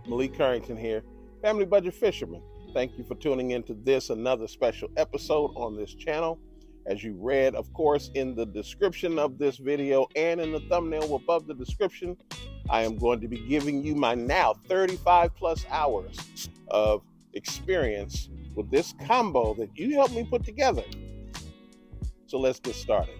Malik Carrington here, Family Budget Fisherman. Thank you for tuning into another special episode on this channel. As you read, of course, in the description of this video and in the thumbnail above the description, I am going to be giving you my now 35 plus hours of experience with this combo that you helped me put together. So let's get started.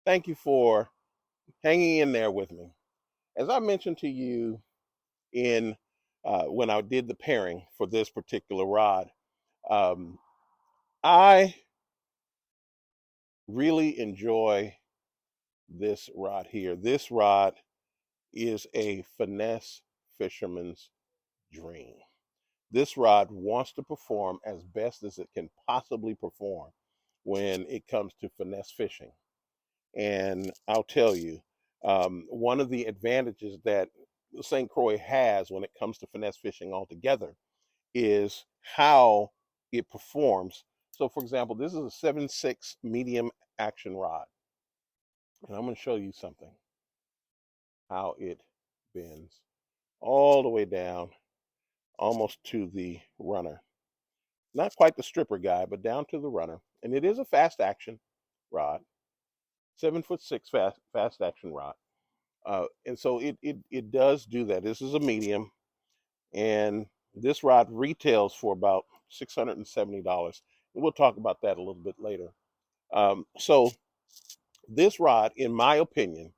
Thank you for hanging in there with me. As I mentioned to you in when I did the pairing for this particular rod, I really enjoy this rod here. This rod is a finesse fisherman's dream. This rod wants to perform as best as it can possibly perform when it comes to finesse fishing. And I'll tell you, one of the advantages that St. Croix has when it comes to finesse fishing altogether is how it performs. So, for example, this is a 7.6 medium action rod. And I'm going to show you something, how it bends all the way down, almost to the runner. Not quite the stripper guy, but down to the runner. And it is a fast action rod, 7'6" fast action rod. And so it does do that. This is a medium, and this rod retails for about $670. And we'll talk about that a little bit later. So this rod, in my opinion,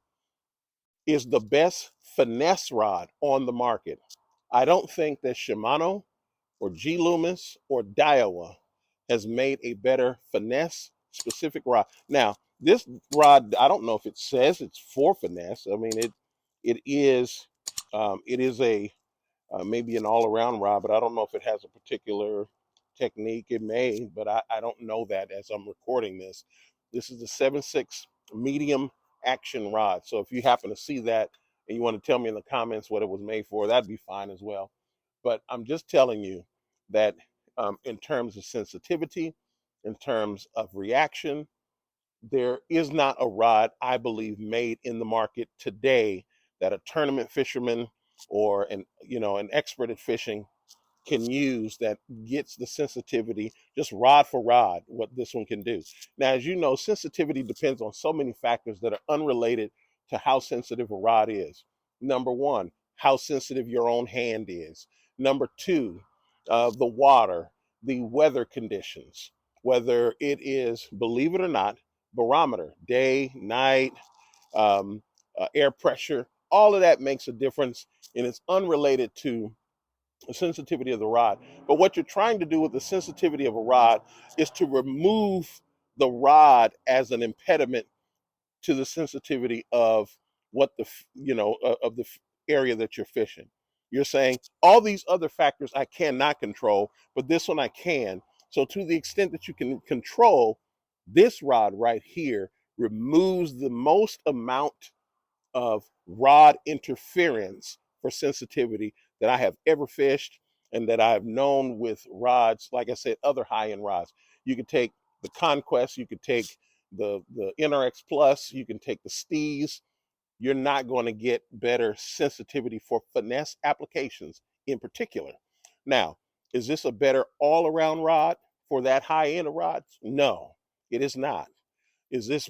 is the best finesse rod on the market. I don't think that Shimano or G Loomis or Daiwa has made a better finesse specific rod. Now, this rod, I don't know if it says it's for finesse. I mean, it is a maybe an all-around rod, but I don't know if it has a particular technique. It may, but I don't know that as I'm recording this. This is the 7.6 medium action rod. So if you happen to see that and you want to tell me in the comments what it was made for, that'd be fine as well. But I'm just telling you that in terms of sensitivity, in terms of reaction, there is not a rod, I believe, made in the market today that a tournament fisherman or an expert at fishing can use that gets the sensitivity just rod for rod what this one can do. Now, as you know, sensitivity depends on so many factors that are unrelated to how sensitive a rod is. Number one, how sensitive your own hand is. Number two, the water, the weather conditions, whether it is, believe it or not, barometer, day, night, air pressure, all of that makes a difference, and it's unrelated to the sensitivity of the rod. But what you're trying to do with the sensitivity of a rod is to remove the rod as an impediment to the sensitivity of what of the area that you're fishing. You're saying all these other factors I cannot control, but this one I can. So to the extent that you can control, this rod right here removes the most amount of rod interference for sensitivity that I have ever fished and that I've known with rods, like I said, other high-end rods. You could take the Conquest, you could take the NRX Plus, you can take the Steez. You're not going to get better sensitivity for finesse applications in particular. Now, is this a better all-around rod for that high end of rods? No, it is not. Is this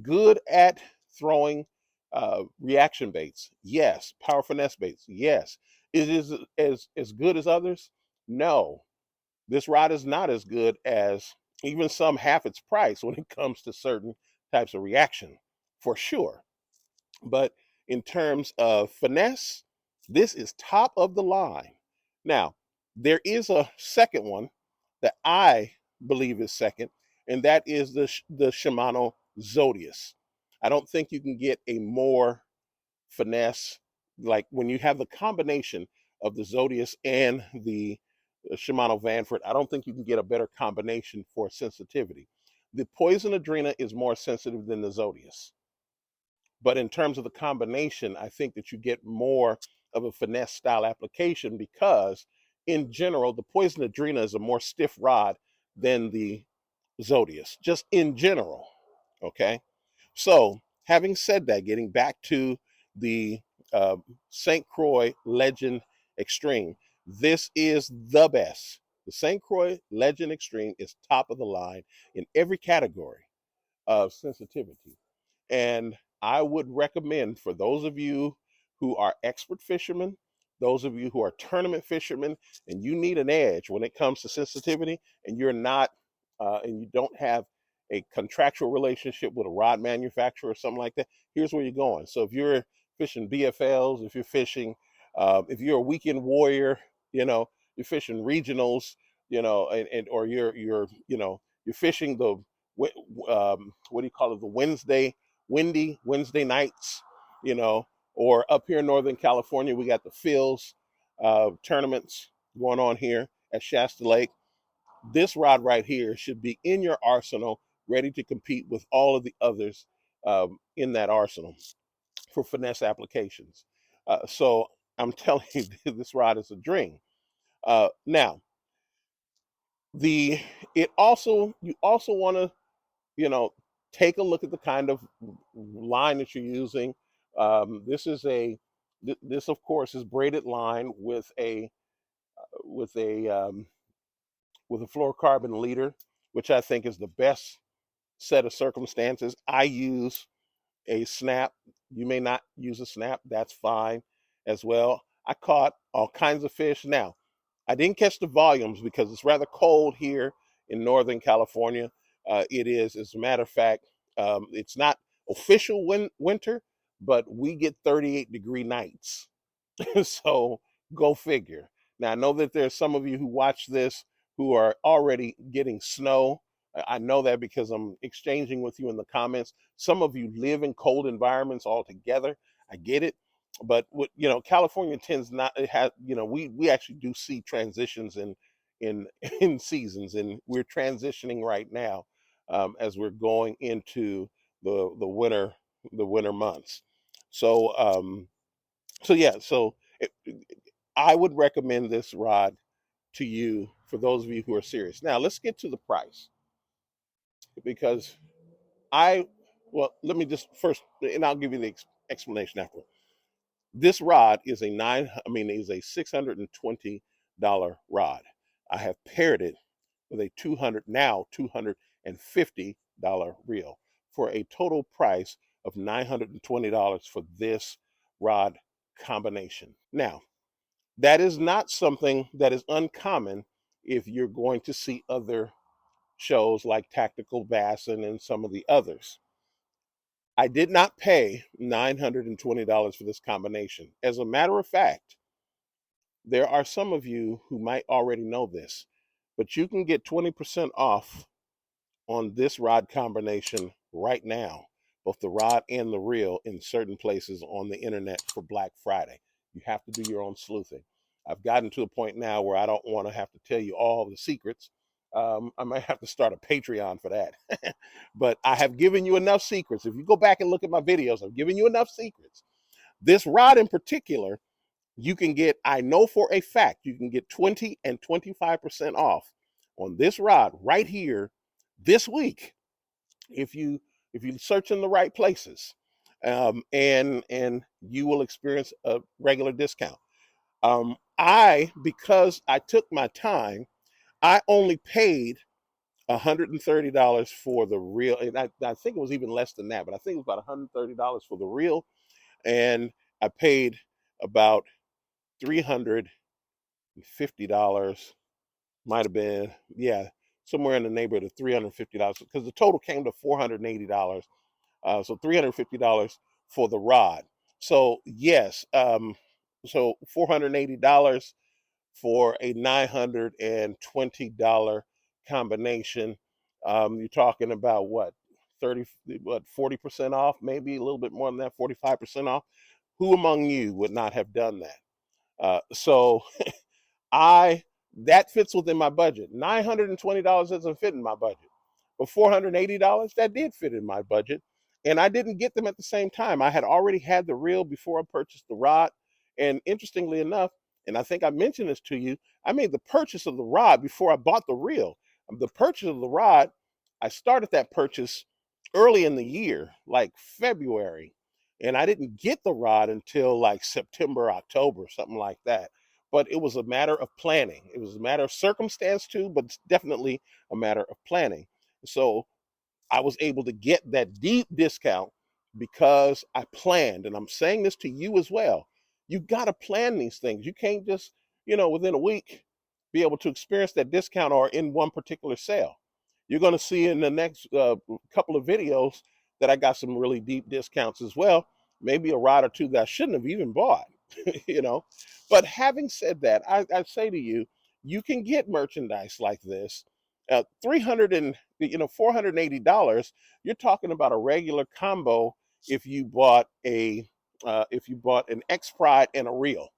good at throwing reaction baits? Yes. Power finesse baits? Yes. Is it as good as others? No. This rod is not as good as even some half its price when it comes to certain types of reaction, for sure. But in terms of finesse, this is top of the line. Now, there is a second one that I believe is second, and that is the Shimano Zodius. I don't think you can get a more finesse, like when you have the combination of the Zodius and the Shimano Vandford. I don't think you can get a better combination for sensitivity. The Poison Adrena is more sensitive than the Zodius. But in terms of the combination, I think that you get more of a finesse style application because in general, the Poison Adrena is a more stiff rod than the Zodius, just in general. Okay. So, having said that, getting back to the uh, St. Croix Legend Extreme, this is the best. The St. Croix Legend Extreme is top of the line in every category of sensitivity. And I would recommend for those of you who are expert fishermen, those of you who are tournament fishermen, and you need an edge when it comes to sensitivity, and you're not, and you don't have a contractual relationship with a rod manufacturer or something like that, here's where you're going. So if you're fishing BFLs, if you're fishing, if you're a weekend warrior, you're fishing regionals, and or you're fishing the what do you call it, the windy Wednesday nights, or up here in Northern California, we got the Phil's tournaments going on here at Shasta Lake. This rod right here should be in your arsenal, ready to compete with all of the others in that arsenal for finesse applications. So I'm telling you, this rod is a dream. Now, the it also you also want to you know, take a look at the kind of line that you're using. This is this of course is braided line with a um, with a fluorocarbon leader, which I think is the best set of circumstances. I use a snap. You may not use a snap. That's fine as well. I caught all kinds of fish. Now, I didn't catch the volumes because it's rather cold here in Northern California. It is, as a matter of fact, it's not official winter, but we get 38-degree nights. So go figure. Now, I know that there's some of you who watch this who are already getting snow. I know that because I'm exchanging with you in the comments. Some of you live in cold environments altogether. I get it. But California tends not it has, we actually do see transitions in in seasons, and we're transitioning right now as we're going into the winter months. So so I would recommend this rod to you for those of you who are serious. Now let's get to the price, because I well, let me just first, and I'll give you the explanation after. This rod is a $620 rod. I have paired it with a $250 reel for a total price of $920 for this rod combination. Now, that is not something that is uncommon if you're going to see other shows like Tactical Bassin and some of the others. I did not pay $920 for this combination. As a matter of fact, there are some of you who might already know this, but you can get 20% off on this rod combination right now, both the rod and the reel, in certain places on the internet for Black Friday. You have to do your own sleuthing. I've gotten to a point now where I don't want to have to tell you all the secrets. I might have to start a Patreon for that. But I have given you enough secrets. If you go back and look at my videos, I've given you enough secrets. This rod in particular, you can get, I know for a fact, you can get 20 and 25% off on this rod right here this week if you search in the right places, and you will experience a regular discount. Because I took my time, I only paid $130 for the reel, and I think it was even less than that, but I think it was about $130 for the reel, and I paid about $350, might have been, yeah, somewhere in the neighborhood of $350, because the total came to $480. So $350 for the rod. So yes, so $480 for a $920 combination. You're talking about what, 40% off, maybe a little bit more than that, 45% off. Who among you would not have done that? So I that fits within my budget. $920 doesn't fit in my budget, but $480 that did fit in my budget, and I didn't get them at the same time. I had already had the reel before I purchased the rod, and interestingly enough, and I think I mentioned this to you, I made the purchase of the rod before I bought the reel. The purchase of the rod, I started that purchase early in the year, like February, and I didn't get the rod until like September, October, something like that. But it was a matter of planning. It was a matter of circumstance too, but it's definitely a matter of planning. So I was able to get that deep discount because I planned. And I'm saying this to you as well. You got to plan these things. You can't just, within a week be able to experience that discount or in one particular sale. You're going to see in the next couple of videos that I got some really deep discounts as well. Maybe a rod or two that I shouldn't have even bought, you know. But having said that, I say to you, you can get merchandise like this 300 and $480. You're talking about a regular combo if you bought an X Pride and a reel,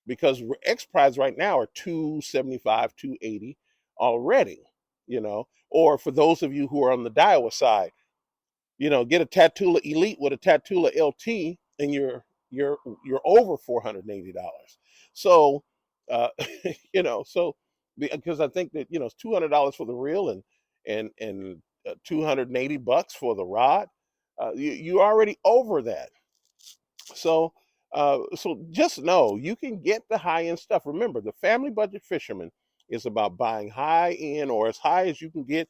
because X Prides right now are 275, 280 already, or for those of you who are on the Daiwa side, get a Tatula Elite with a Tatula LT and you're over $480. So uh so because I think that it's $200 for the reel and 280 bucks for the rod. You already over that. So just know you can get the high end stuff. Remember, the family budget fisherman is about buying high end or as high as you can get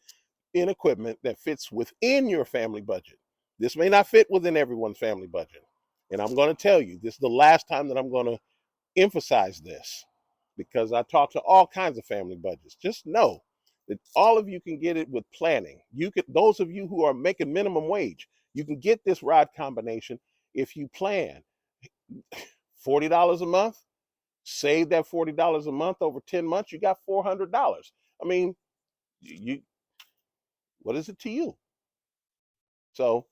in equipment that fits within your family budget. This may not fit within everyone's family budget. And I'm going to tell you, this is the last time that I'm going to emphasize this, because I talk to all kinds of family budgets. Just know that all of you can get it with planning. Those of you who are making minimum wage, you can get this rod combination if you plan. $40 a month, save that $40 a month over 10 months, you got $400. I mean, you what is it to you? So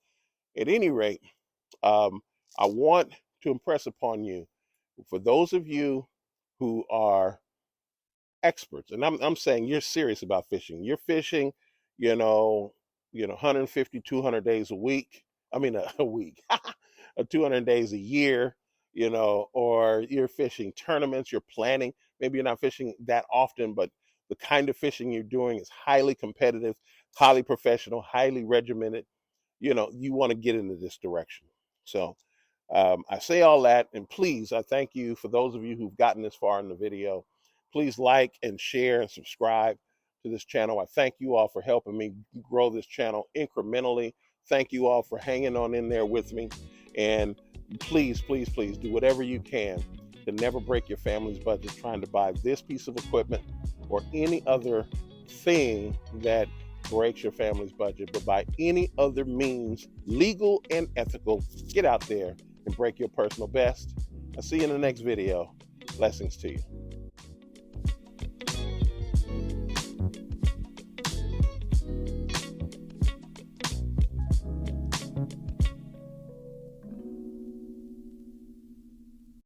at any rate, I want to impress upon you, for those of you who are experts, and I'm saying you're serious about fishing. You're fishing, you know, 150, 200 days a week. I mean, a week, 200 days a year, or you're fishing tournaments, you're planning. Maybe you're not fishing that often, but the kind of fishing you're doing is highly competitive, highly professional, highly regimented. You want to get into this direction. So I say all that, and please, I thank you for those of you who've gotten this far in the video. Please like and share and subscribe to this channel. I thank you all for helping me grow this channel incrementally. Thank you all for hanging on in there with me. And please, please, please do whatever you can to never break your family's budget trying to buy this piece of equipment or any other thing that breaks your family's budget, but by any other means, legal and ethical, get out there and break your personal best. I'll see you in the next video. Blessings to you.